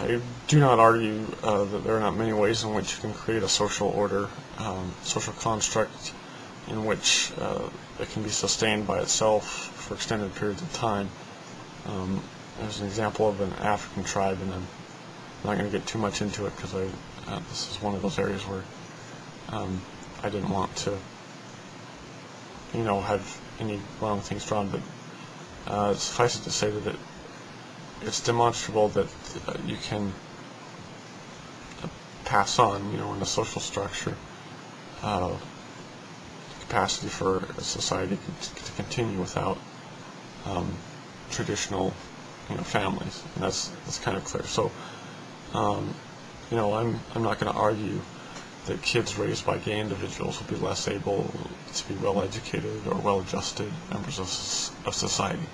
I do not argue that there are not many ways in which you can create a social order, social construct in which it can be sustained by itself for extended periods of time. There's an example of an African tribe, and I'm not going to get too much into it because this is one of those areas where I didn't want to, have any wrong things drawn, but suffice it to say that it's demonstrable that you can pass on, in a social structure, capacity for a society to continue without traditional, families, and that's kind of clear. So, I'm not going to argue that kids raised by gay individuals will be less able to be well-educated or well-adjusted members of society.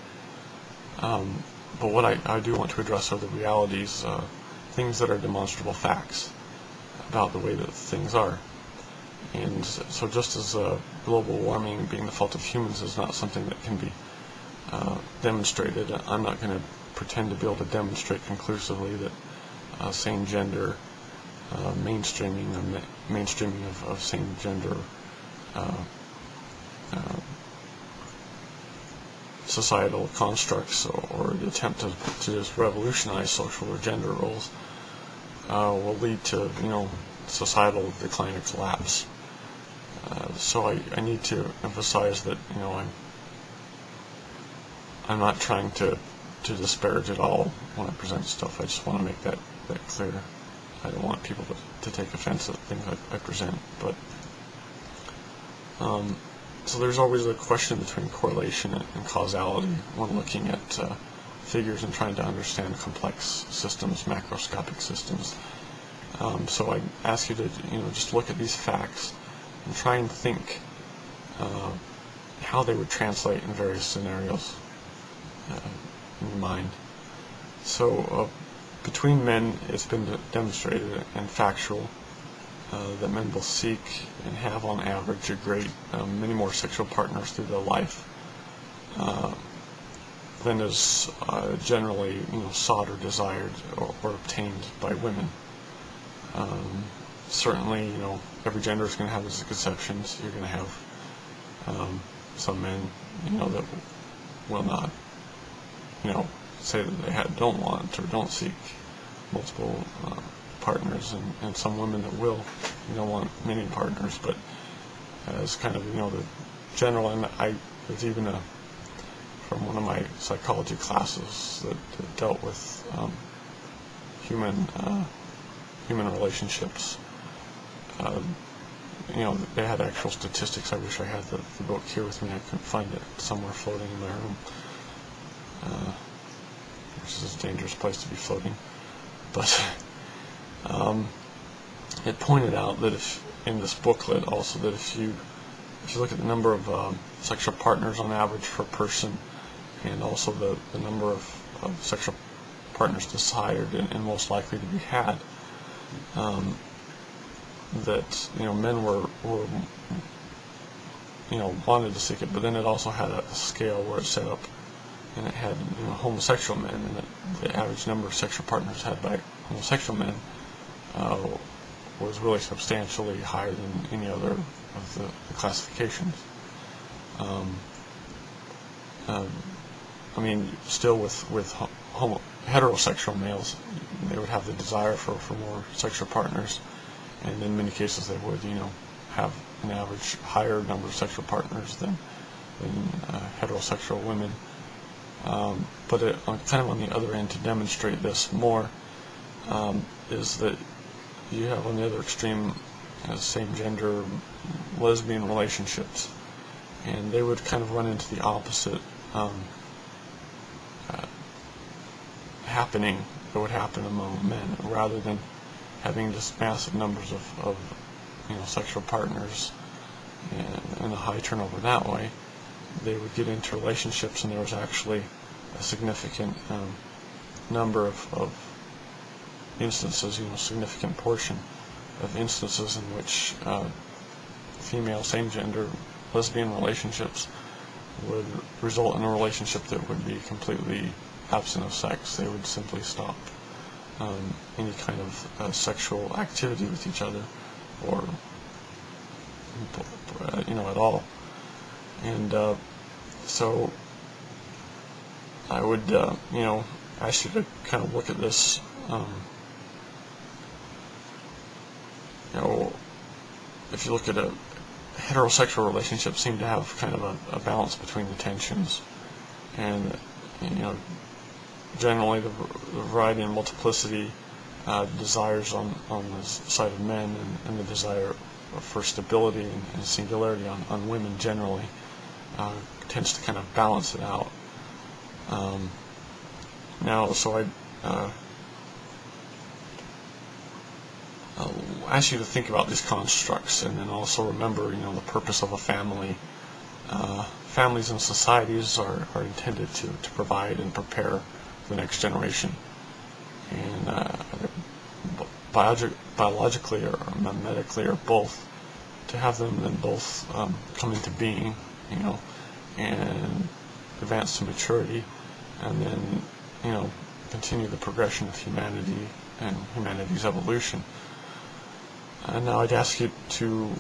But what I do want to address are the realities, things that are demonstrable facts about the way that things are. And so just as global warming being the fault of humans is not something that can be demonstrated, I'm not going to pretend to be able to demonstrate conclusively that same-gender mainstreaming of same-gender societal constructs or the attempt to just revolutionize social or gender roles will lead to societal decline or collapse. So I need to emphasize that I'm not trying to disparage at all when I present stuff. I just want to make that clear. I don't want people to take offense at things I present, but so there's always a question between correlation and causality when looking at figures and trying to understand complex systems, macroscopic systems. So I ask you to just look at these facts and try and think how they would translate in various scenarios in your mind. So between men, it's been demonstrated and factual that men will seek and have on average many more sexual partners through their life than is generally sought or desired or obtained by women. Certainly, every gender is going to have its exceptions. You're going to have some men, that will not, say that they don't want or don't seek multiple partners, and some women that will, want many partners. But as kind of, the general, and there's even from one of my psychology classes that dealt with human relationships. They had actual statistics. I wish I had the book here with me. I couldn't find it somewhere floating in my room, which is a dangerous place to be floating. But it pointed out that in this booklet also that if you look at the number of sexual partners on average per person, and also the number of sexual partners desired and most likely to be had, that men were wanted to seek it, but then it also had a scale where it's set up, and it had homosexual men, and the average number of sexual partners had by homosexual men was really substantially higher than any other of the classifications. Still with heterosexual males, they would have the desire for more sexual partners, and in many cases they would, have an average higher number of sexual partners than heterosexual women. But kind of on the other end, to demonstrate this more, is that you have on the other extreme same-gender lesbian relationships, and they would kind of run into the opposite happening that would happen among men. Rather than having just massive numbers of sexual partners and a high turnover that way, they would get into relationships, and there was actually a significant number of instances, significant portion of instances in which female same-gender lesbian relationships would result in a relationship that would be completely absent of sex. They would simply stop any kind of sexual activity with each other, or at all. And so I would ask you to kind of look at this. If you look at a heterosexual relationship, seem to have kind of a balance between the tensions, and generally the variety and multiplicity desires on the side of men, and the desire for stability and singularity on women generally tends to kind of balance it out. So I'll ask you to think about these constructs, and then also remember, the purpose of a family. Families and societies are intended to provide and prepare the next generation, and biologically or medically or both, to have them then both come into being, and advance to maturity, and then continue the progression of humanity and humanity's evolution. And now I'd ask you to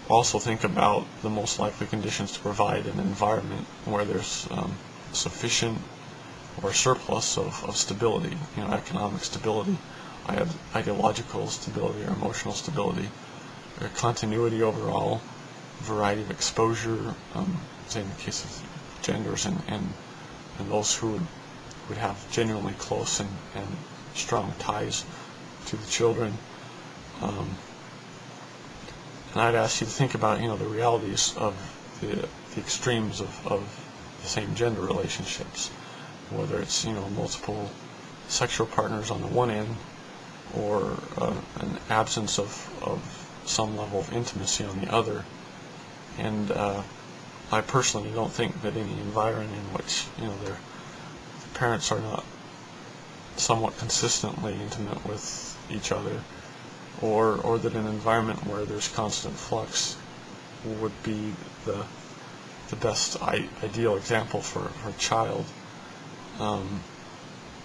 also think about the most likely conditions to provide an environment where there's sufficient or surplus of stability, economic stability, ideological stability or emotional stability, or continuity overall, variety of exposure, say in the case of genders, and those who would have genuinely close and strong ties to the children. And I'd ask you to think about, the realities of the extremes of the same gender relationships, whether it's, multiple sexual partners on the one end, or an absence of some level of intimacy on the other. And I personally don't think that any environment in which, the parents are not somewhat consistently intimate with each other, or that an environment where there's constant flux would be the best ideal example for a child,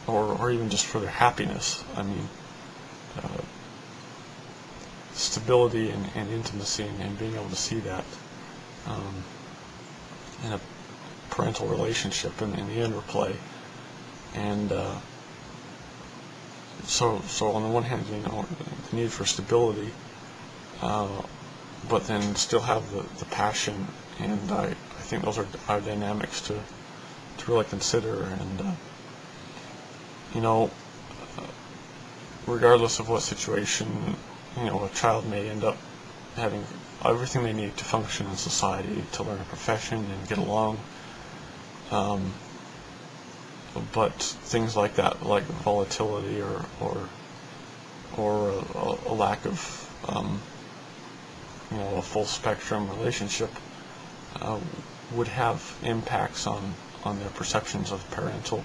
or even just for their happiness. I mean, stability and intimacy, and being able to see that in a parental relationship and in the interplay. And so on the one hand, the need for stability, but then still have the passion, and I think those are dynamics to really consider. And regardless of what situation, a child may end up having everything they need to function in society, to learn a profession and get along. But things like that, like volatility or a lack of a full spectrum relationship, would have impacts on their perceptions of parental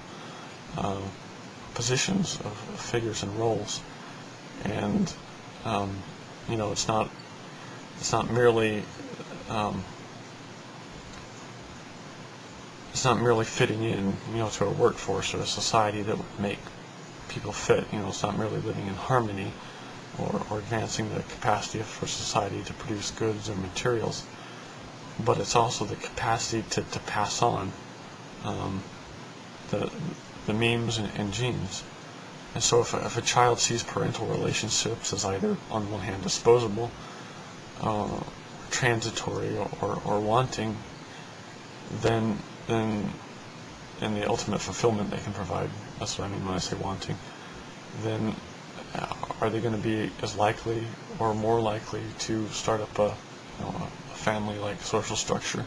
positions of figures and roles. And it's not merely fitting in, to a workforce or a society that would make people fit. It's not merely living in harmony or advancing the capacity for society to produce goods or materials, but it's also the capacity to pass on the memes and genes. And so if a child sees parental relationships as either, on one hand, disposable, transitory, or wanting, then in the ultimate fulfillment they can provide, that's what I mean when I say wanting, then are they going to be as likely or more likely to start up a family-like social structure?